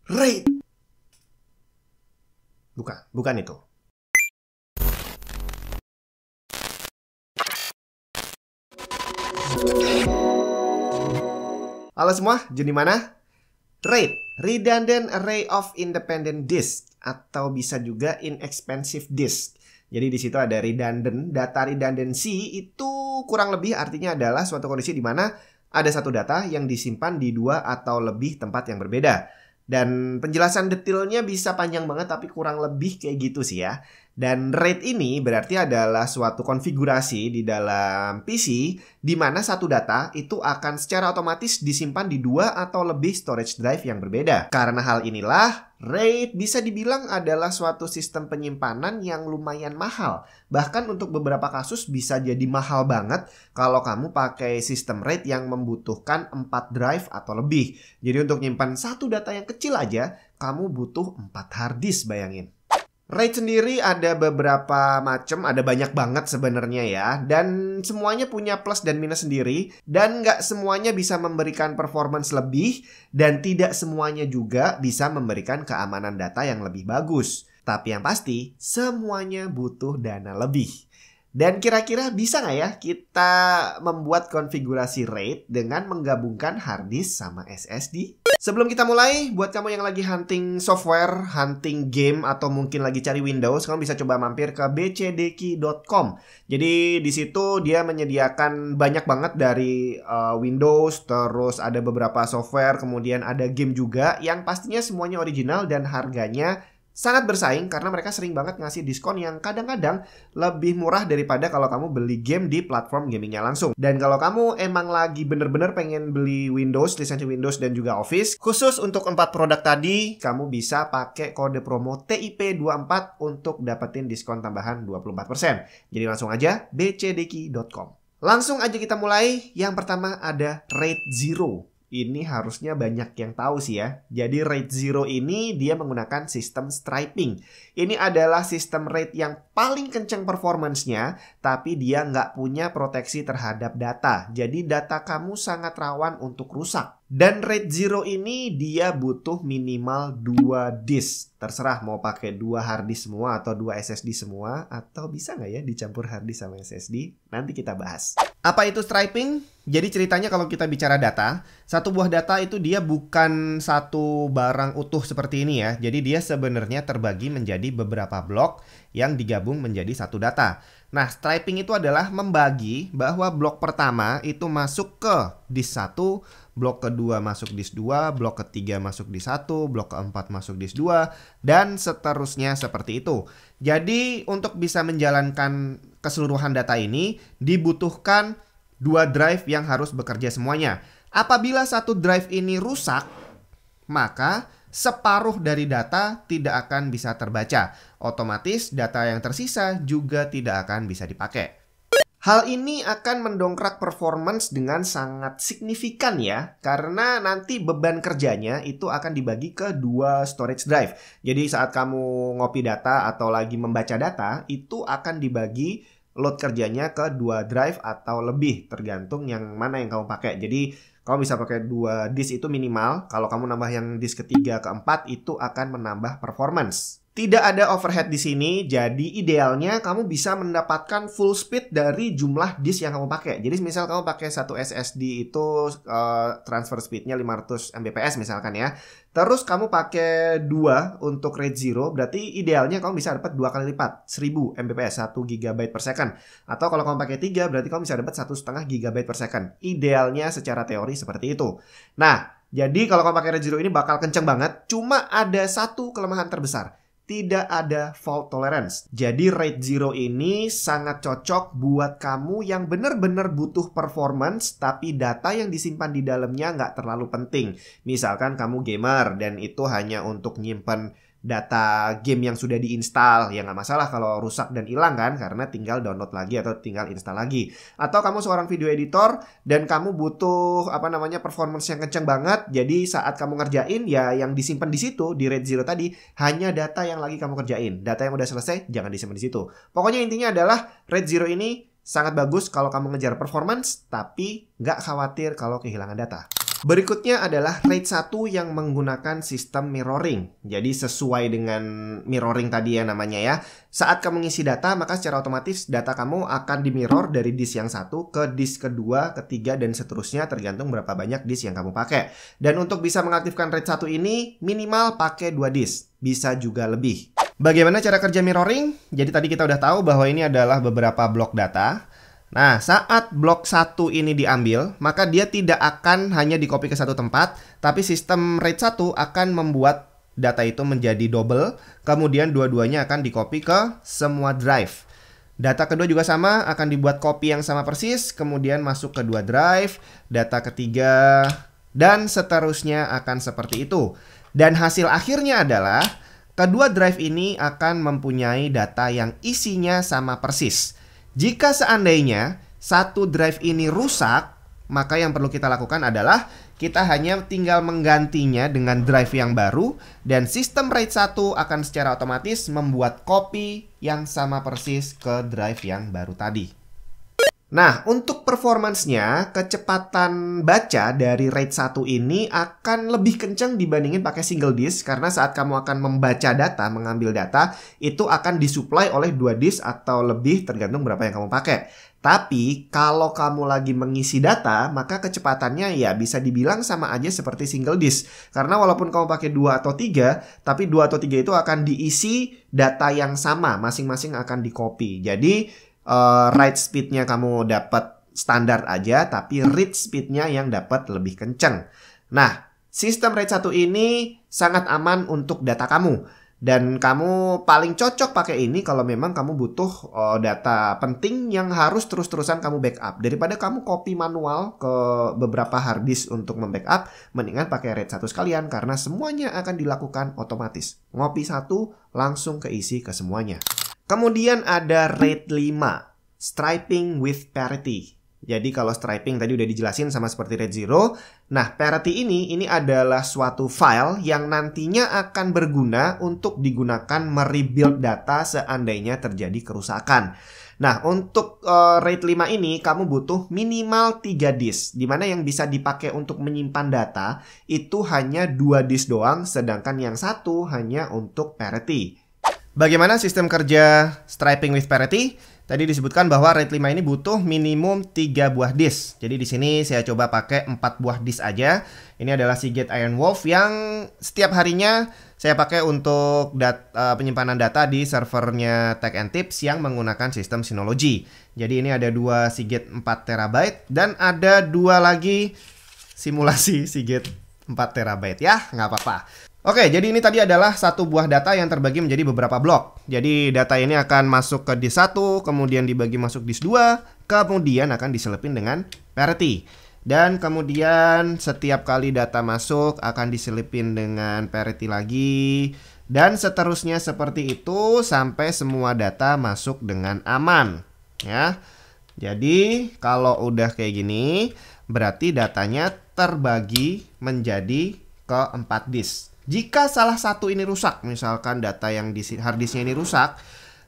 RAID. Bukan itu. Halo semua, Jun mana? RAID, Redundant Array of Independent Disk, atau bisa juga Inexpensive Disk. Jadi di situ ada redundant, data redundancy itu kurang lebih artinya adalah suatu kondisi di mana ada satu data yang disimpan di dua atau lebih tempat yang berbeda. Dan penjelasan detailnya bisa panjang banget tapi kurang lebih kayak gitu sih ya. Dan RAID ini berarti adalah suatu konfigurasi di dalam PC di mana satu data itu akan secara otomatis disimpan di dua atau lebih storage drive yang berbeda. Karena hal inilah, RAID bisa dibilang adalah suatu sistem penyimpanan yang lumayan mahal. Bahkan untuk beberapa kasus bisa jadi mahal banget kalau kamu pakai sistem RAID yang membutuhkan 4 drive atau lebih. Jadi untuk nyimpan satu data yang kecil aja, kamu butuh 4 hard disk, bayangin. RAID sendiri ada beberapa macam, ada banyak banget sebenarnya ya. Dan semuanya punya plus dan minus sendiri. Dan nggak semuanya bisa memberikan performance lebih. Dan tidak semuanya juga bisa memberikan keamanan data yang lebih bagus. Tapi yang pasti, semuanya butuh dana lebih. Dan kira-kira bisa nggak ya kita membuat konfigurasi RAID dengan menggabungkan hard disk sama SSD? Sebelum kita mulai, buat kamu yang lagi hunting software, hunting game, atau mungkin lagi cari Windows, kamu bisa coba mampir ke bcdki.com. Jadi di situ dia menyediakan banyak banget dari Windows, terus ada beberapa software, kemudian ada game juga yang pastinya semuanya original dan harganya sangat bersaing karena mereka sering banget ngasih diskon yang kadang-kadang lebih murah daripada kalau kamu beli game di platform gamingnya langsung. Dan kalau kamu emang lagi bener-bener pengen beli Windows, lisensi Windows dan juga Office, khusus untuk 4 produk tadi, kamu bisa pakai kode promo TIP24 untuk dapetin diskon tambahan 24%. Jadi langsung aja bcdki.com. Langsung aja kita mulai. Yang pertama ada RAID Zero. Ini harusnya banyak yang tahu sih ya. Jadi RAID Zero ini dia menggunakan sistem striping. Ini adalah sistem RAID yang paling kenceng performance-nya, tapi dia nggak punya proteksi terhadap data. Jadi data kamu sangat rawan untuk rusak. Dan RAID Zero ini dia butuh minimal 2 disk. Terserah mau pakai 2 hard disk semua atau 2 SSD semua. Atau bisa nggak ya dicampur hard disk sama SSD? Nanti kita bahas. Apa itu striping? Jadi ceritanya kalau kita bicara data, satu buah data itu dia bukan satu barang utuh seperti ini ya. Jadi dia sebenarnya terbagi menjadi beberapa blok yang digabung menjadi satu data. Nah, striping itu adalah membagi bahwa blok pertama itu masuk ke disk 1, blok kedua masuk disk 2, blok ketiga masuk disk 1, blok keempat masuk disk 2, dan seterusnya seperti itu. Jadi untuk bisa menjalankan keseluruhan data ini dibutuhkan 2 drive yang harus bekerja semuanya. Apabila satu drive ini rusak, maka separuh dari data tidak akan bisa terbaca. Otomatis data yang tersisa juga tidak akan bisa dipakai. Hal ini akan mendongkrak performance dengan sangat signifikan ya. Karena nanti beban kerjanya itu akan dibagi ke 2 storage drive. Jadi saat kamu ngopi data atau lagi membaca data, itu akan dibagi load kerjanya ke 2 drive atau lebih, tergantung yang mana yang kamu pakai. Jadi kamu bisa pakai 2 disk itu minimal. Kalau kamu nambah yang disk ketiga, keempat, itu akan menambah performance. Tidak ada overhead di sini, jadi idealnya kamu bisa mendapatkan full speed dari jumlah disk yang kamu pakai. Jadi misal kamu pakai satu SSD itu transfer speednya 500 Mbps misalkan ya. Terus kamu pakai 2 untuk RAID Zero, berarti idealnya kamu bisa dapat 2 kali lipat, 1000 Mbps, 1 GB per second. Atau kalau kamu pakai 3, berarti kamu bisa dapat 1,5 GB per second. Idealnya secara teori seperti itu. Nah, jadi kalau kamu pakai RAID Zero ini bakal kenceng banget, cuma ada satu kelemahan terbesar. Tidak ada fault tolerance. Jadi RAID Zero ini sangat cocok buat kamu yang benar-benar butuh performance tapi data yang disimpan di dalamnya nggak terlalu penting. Misalkan kamu gamer dan itu hanya untuk nyimpan data game yang sudah diinstal, ya nggak masalah kalau rusak dan hilang kan, karena tinggal download lagi atau tinggal install lagi. Atau kamu seorang video editor dan kamu butuh performance yang kenceng banget, jadi saat kamu ngerjain ya yang disimpan di situ di RAID Zero tadi hanya data yang lagi kamu kerjain. Data yang udah selesai jangan disimpan di situ. Pokoknya intinya adalah RAID Zero ini sangat bagus kalau kamu ngejar performance tapi nggak khawatir kalau kehilangan data. Berikutnya adalah RAID 1 yang menggunakan sistem mirroring. Jadi sesuai dengan mirroring tadi ya namanya ya. Saat kamu ngisi data, maka secara otomatis data kamu akan di-mirror dari disk yang satu ke disk kedua, ketiga, dan seterusnya tergantung berapa banyak disk yang kamu pakai. Dan untuk bisa mengaktifkan RAID 1 ini, minimal pakai 2 disk. Bisa juga lebih. Bagaimana cara kerja mirroring? Jadi tadi kita udah tahu bahwa ini adalah beberapa blok data. Nah, saat blok 1 ini diambil, maka dia tidak akan hanya di-copy ke satu tempat, tapi sistem RAID 1 akan membuat data itu menjadi double, kemudian dua-duanya akan di-copy ke semua drive. Data kedua juga sama, akan dibuat copy yang sama persis, kemudian masuk ke dua drive, data ketiga, dan seterusnya akan seperti itu. Dan hasil akhirnya adalah, kedua drive ini akan mempunyai data yang isinya sama persis. Jika seandainya satu drive ini rusak, maka yang perlu kita lakukan adalah kita hanya tinggal menggantinya dengan drive yang baru dan sistem RAID 1 akan secara otomatis membuat copy yang sama persis ke drive yang baru tadi. Nah, untuk performance-nya, kecepatan baca dari RAID 1 ini akan lebih kencang dibandingin pakai single disk karena saat kamu akan membaca data, mengambil data, itu akan disuplai oleh 2 disk atau lebih tergantung berapa yang kamu pakai. Tapi, kalau kamu lagi mengisi data, maka kecepatannya ya bisa dibilang sama aja seperti single disk. Karena walaupun kamu pakai 2 atau 3, tapi 2 atau 3 itu akan diisi data yang sama, masing-masing akan di-copy. Jadi, write speednya kamu dapat standar aja, tapi read speednya yang dapat lebih kenceng. Nah, sistem RAID 1 ini sangat aman untuk data kamu. Dan kamu paling cocok pakai ini kalau memang kamu butuh data penting yang harus terus-terusan kamu backup. Daripada kamu copy manual ke beberapa hard disk untuk membackup, mendingan pakai RAID 1 sekalian karena semuanya akan dilakukan otomatis. Ngopi satu, langsung keisi ke semuanya. Kemudian ada RAID 5, Striping with Parity. Jadi kalau striping tadi udah dijelasin sama seperti RAID 0. Nah, parity ini adalah suatu file yang nantinya akan berguna untuk digunakan merebuild data seandainya terjadi kerusakan. Nah, untuk RAID 5 ini kamu butuh minimal 3 disk, dimana yang bisa dipakai untuk menyimpan data itu hanya 2 disk doang, sedangkan yang satu hanya untuk parity. Bagaimana sistem kerja striping with parity? Tadi disebutkan bahwa RAID 5 ini butuh minimum 3 buah disk. Jadi di sini saya coba pakai 4 buah disk aja. Ini adalah Seagate Iron Wolf yang setiap harinya saya pakai untuk penyimpanan data di servernya Tech and Tips yang menggunakan sistem Synology. Jadi ini ada 2 Seagate 4 TB dan ada 2 lagi simulasi Seagate 4 TB ya, nggak apa-apa. Oke, jadi ini tadi adalah satu buah data yang terbagi menjadi beberapa blok. Jadi data ini akan masuk ke disk 1, kemudian dibagi masuk disk 2, kemudian akan diselipin dengan parity. Dan kemudian setiap kali data masuk akan diselipin dengan parity lagi. Dan seterusnya seperti itu sampai semua data masuk dengan aman. Ya. Jadi kalau udah kayak gini, berarti datanya terbagi menjadi ke 4 disk. Jika salah satu ini rusak, misalkan data yang di harddisknya ini rusak,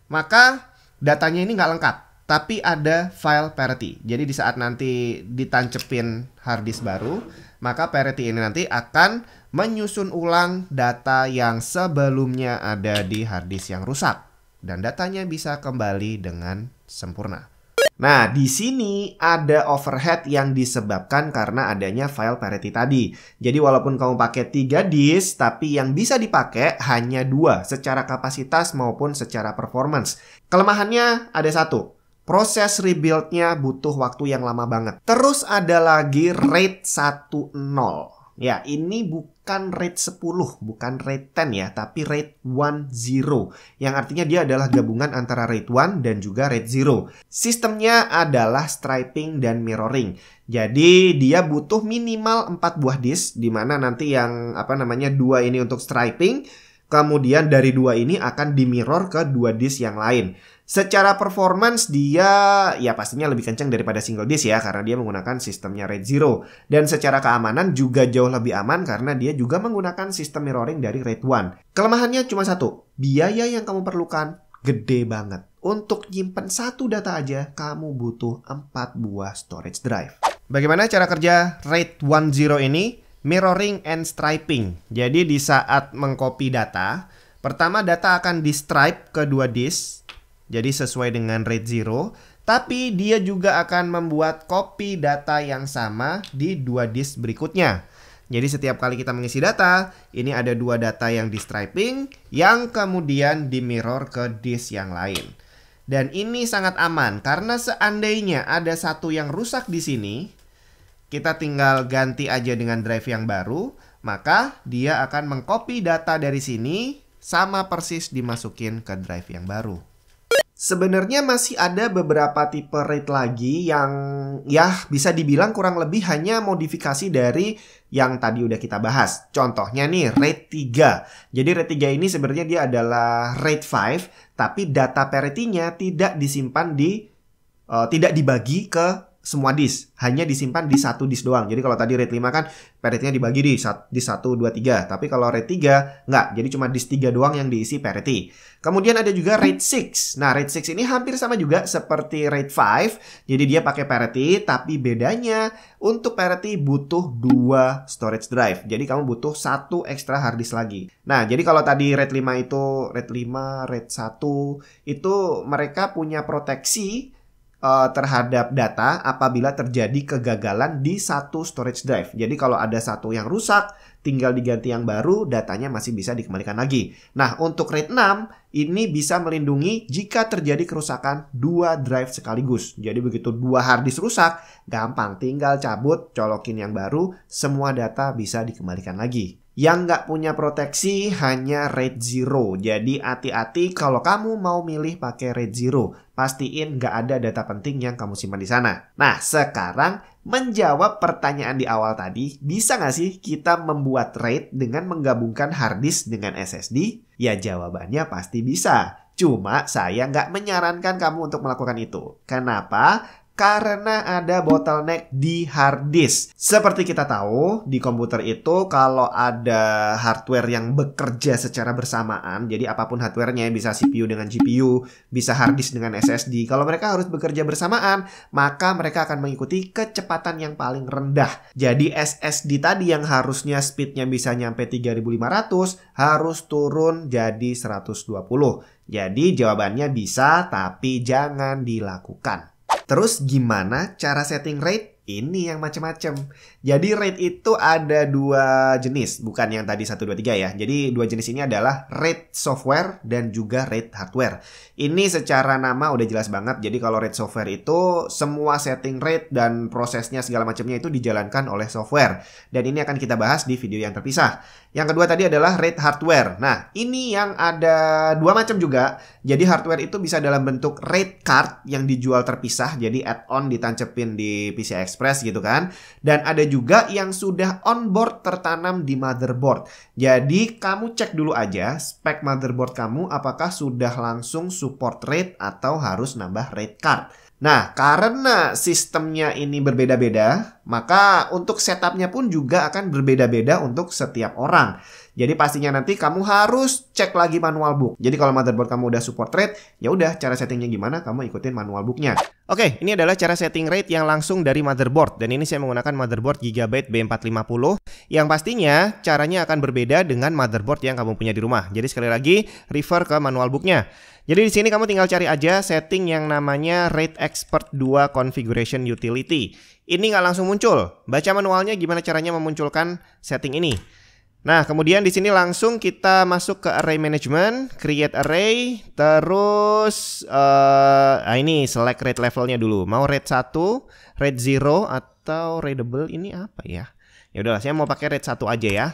maka datanya ini nggak lengkap, tapi ada file parity. Jadi di saat nanti ditancepin harddisk baru, maka parity ini nanti akan menyusun ulang data yang sebelumnya ada di harddisk yang rusak. Dan datanya bisa kembali dengan sempurna. Nah, di sini ada overhead yang disebabkan karena adanya file parity tadi. Jadi walaupun kamu pakai 3 disk, tapi yang bisa dipakai hanya 2 secara kapasitas maupun secara performance. Kelemahannya ada satu. Proses rebuild-nya butuh waktu yang lama banget. Terus ada lagi RAID 1.0. Ya, ini bukan RAID 10, bukan RAID 10 ya, tapi RAID 1.0. Yang artinya dia adalah gabungan antara RAID 1 dan juga RAID 0. Sistemnya adalah striping dan mirroring. Jadi dia butuh minimal 4 buah disk, di mana nanti yang 2 ini untuk striping, kemudian dari 2 ini akan di-mirror ke 2 disk yang lain. Secara performance dia ya pastinya lebih kencang daripada single disk ya, karena dia menggunakan sistemnya RAID 0. Dan secara keamanan juga jauh lebih aman karena dia juga menggunakan sistem mirroring dari RAID 1. Kelemahannya cuma satu, biaya yang kamu perlukan gede banget. Untuk nyimpen satu data aja kamu butuh 4 buah storage drive. Bagaimana cara kerja RAID 10 ini? Mirroring and striping. Jadi di saat mengcopy data, pertama data akan di stripe ke dua disk, jadi sesuai dengan RAID 0. Tapi dia juga akan membuat copy data yang sama di dua disk berikutnya. Jadi setiap kali kita mengisi data, ini ada dua data yang di striping, yang kemudian di mirror ke disk yang lain. Dan ini sangat aman, karena seandainya ada satu yang rusak di sini, kita tinggal ganti aja dengan drive yang baru, maka dia akan mengcopy data dari sini sama persis dimasukin ke drive yang baru. Sebenarnya masih ada beberapa tipe RAID lagi yang ya bisa dibilang kurang lebih hanya modifikasi dari yang tadi udah kita bahas. Contohnya nih RAID 3. Jadi RAID 3 ini sebenarnya dia adalah RAID 5, tapi data parity-nya tidak disimpan tidak dibagi ke semua disk, hanya disimpan di satu disk doang. Jadi kalau tadi RAID 5 kan parity-nya dibagi di 1, 2, 3. Tapi kalau RAID 3 enggak, jadi cuma disk 3 doang yang diisi parity. Kemudian ada juga RAID 6. Nah, RAID 6 ini hampir sama juga seperti RAID 5. Jadi dia pakai parity, tapi bedanya untuk parity butuh 2 storage drive. Jadi kamu butuh 1 ekstra hard disk lagi. Nah, jadi kalau tadi RAID 5 itu RAID 5, RAID 1 itu mereka punya proteksi terhadap data apabila terjadi kegagalan di satu storage drive. Jadi kalau ada satu yang rusak, tinggal diganti yang baru, datanya masih bisa dikembalikan lagi. Nah, untuk RAID 6 ini bisa melindungi jika terjadi kerusakan 2 drive sekaligus. Jadi begitu 2 hard disk rusak, gampang tinggal cabut, colokin yang baru, semua data bisa dikembalikan lagi. Yang nggak punya proteksi hanya RAID 0. Jadi hati-hati kalau kamu mau milih pakai RAID 0. Pastiin nggak ada data penting yang kamu simpan di sana. Nah, sekarang menjawab pertanyaan di awal tadi, bisa nggak sih kita membuat RAID dengan menggabungkan hard disk dengan SSD? Ya jawabannya pasti bisa. Cuma saya nggak menyarankan kamu untuk melakukan itu. Kenapa? Karena ada bottleneck di hard disk. Seperti kita tahu, di komputer itu kalau ada hardware yang bekerja secara bersamaan, jadi apapun hardware-nya, bisa CPU dengan GPU, bisa hard disk dengan SSD. Kalau mereka harus bekerja bersamaan, maka mereka akan mengikuti kecepatan yang paling rendah. Jadi SSD tadi yang harusnya speed-nya bisa nyampe 3500, harus turun jadi 120. Jadi jawabannya bisa, tapi jangan dilakukan. Terus gimana cara setting RAID? Ini yang macam-macam. Jadi RAID itu ada 2 jenis, bukan yang tadi 1, 2, 3 ya. Jadi 2 jenis ini adalah RAID software dan juga RAID hardware. Ini secara nama udah jelas banget. Jadi kalau RAID software itu semua setting RAID dan prosesnya segala macamnya itu dijalankan oleh software. Dan ini akan kita bahas di video yang terpisah. Yang kedua tadi adalah RAID hardware. Nah, ini yang ada 2 macam juga. Jadi hardware itu bisa dalam bentuk RAID card yang dijual terpisah. Jadi add-on ditancepin di PCI Express gitu kan. Dan ada juga yang sudah onboard tertanam di motherboard. Jadi kamu cek dulu aja spek motherboard kamu apakah sudah langsung support RAID atau harus nambah RAID card. Nah, karena sistemnya ini berbeda-beda, maka untuk setupnya pun juga akan berbeda-beda untuk setiap orang. Jadi pastinya nanti kamu harus cek lagi manual book. Jadi kalau motherboard kamu udah support RAID, ya udah cara settingnya gimana, kamu ikutin manual booknya. Oke, ini adalah cara setting RAID yang langsung dari motherboard. Dan ini saya menggunakan motherboard Gigabyte B450. Yang pastinya caranya akan berbeda dengan motherboard yang kamu punya di rumah. Jadi sekali lagi, refer ke manual booknya. Jadi di sini kamu tinggal cari aja setting yang namanya RAID Expert 2 Configuration Utility. Ini nggak langsung muncul. Baca manualnya gimana caranya memunculkan setting ini. Nah, kemudian di sini langsung kita masuk ke array management, create array, terus ini select RAID levelnya dulu. Mau RAID 1, RAID 0 atau readable, ini apa ya? Ya udahlah, saya mau pakai RAID 1 aja ya.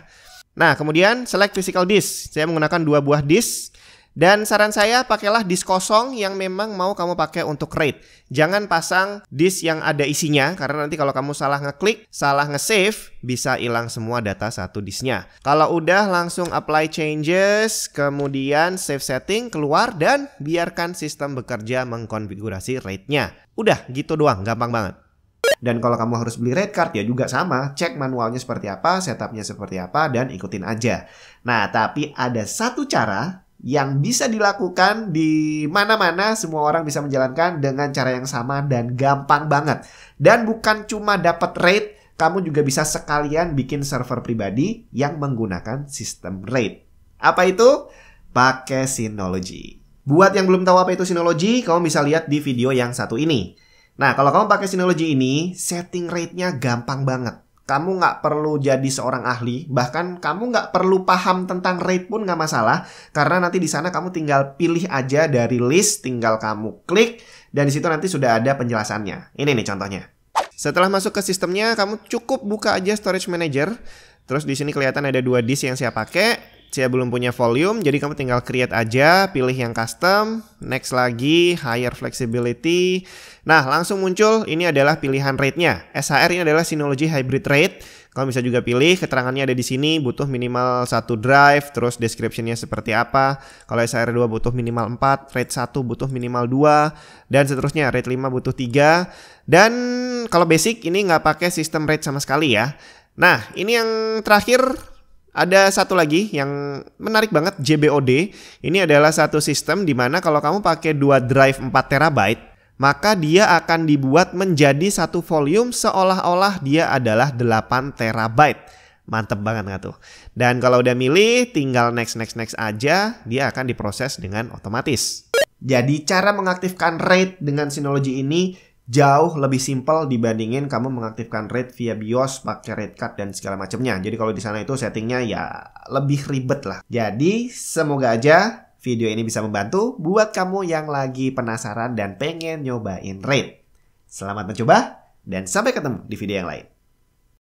Nah, kemudian select physical disk. Saya menggunakan 2 buah disk. Dan saran saya pakailah disk kosong yang memang mau kamu pakai untuk RAID. Jangan pasang disk yang ada isinya, karena nanti kalau kamu salah ngeklik, salah nge-save, bisa hilang semua data satu disknya. Kalau udah langsung apply changes, kemudian save setting, keluar, dan biarkan sistem bekerja mengkonfigurasi RAID-nya. Udah gitu doang, gampang banget. Dan kalau kamu harus beli RAID card ya juga sama, cek manualnya seperti apa, setupnya seperti apa, dan ikutin aja. Nah, tapi ada satu cara yang bisa dilakukan di mana-mana, semua orang bisa menjalankan dengan cara yang sama dan gampang banget. Dan bukan cuma dapat RAID, kamu juga bisa sekalian bikin server pribadi yang menggunakan sistem RAID. Apa itu? Pakai Synology. Buat yang belum tahu apa itu Synology, kamu bisa lihat di video yang satu ini. Nah, kalau kamu pakai Synology ini, setting RAID-nya gampang banget. Kamu nggak perlu jadi seorang ahli, bahkan kamu nggak perlu paham tentang RAID pun nggak masalah, karena nanti di sana kamu tinggal pilih aja dari list, tinggal kamu klik, dan di situ nanti sudah ada penjelasannya. Ini nih contohnya. Setelah masuk ke sistemnya, kamu cukup buka aja Storage Manager. Terus di sini kelihatan ada 2 disk yang saya pakai. Saya belum punya volume, jadi kamu tinggal create aja, pilih yang custom, next lagi, higher flexibility. Nah, langsung muncul, ini adalah pilihan RAID-nya. SHR ini adalah Synology Hybrid RAID. Kamu bisa juga pilih, keterangannya ada di sini, butuh minimal 1 drive, terus description-nya seperti apa. Kalau SHR 2 butuh minimal 4, RAID 1 butuh minimal 2, dan seterusnya, RAID 5 butuh 3. Dan kalau basic, ini nggak pakai sistem RAID sama sekali ya. Nah, ini yang terakhir. Ada satu lagi yang menarik banget, JBOD. Ini adalah satu sistem di mana kalau kamu pakai 2 drive 4 TB, maka dia akan dibuat menjadi satu volume seolah-olah dia adalah 8 TB. Mantep banget nggak tuh? Dan kalau udah milih, tinggal next aja, dia akan diproses dengan otomatis. Jadi cara mengaktifkan RAID dengan Synology ini jauh lebih simpel dibandingin kamu mengaktifkan RAID via BIOS pakai RAID card dan segala macamnya. Jadi kalau di sana itu settingnya ya lebih ribet lah. Jadi semoga aja video ini bisa membantu buat kamu yang lagi penasaran dan pengen nyobain RAID. Selamat mencoba dan sampai ketemu di video yang lain.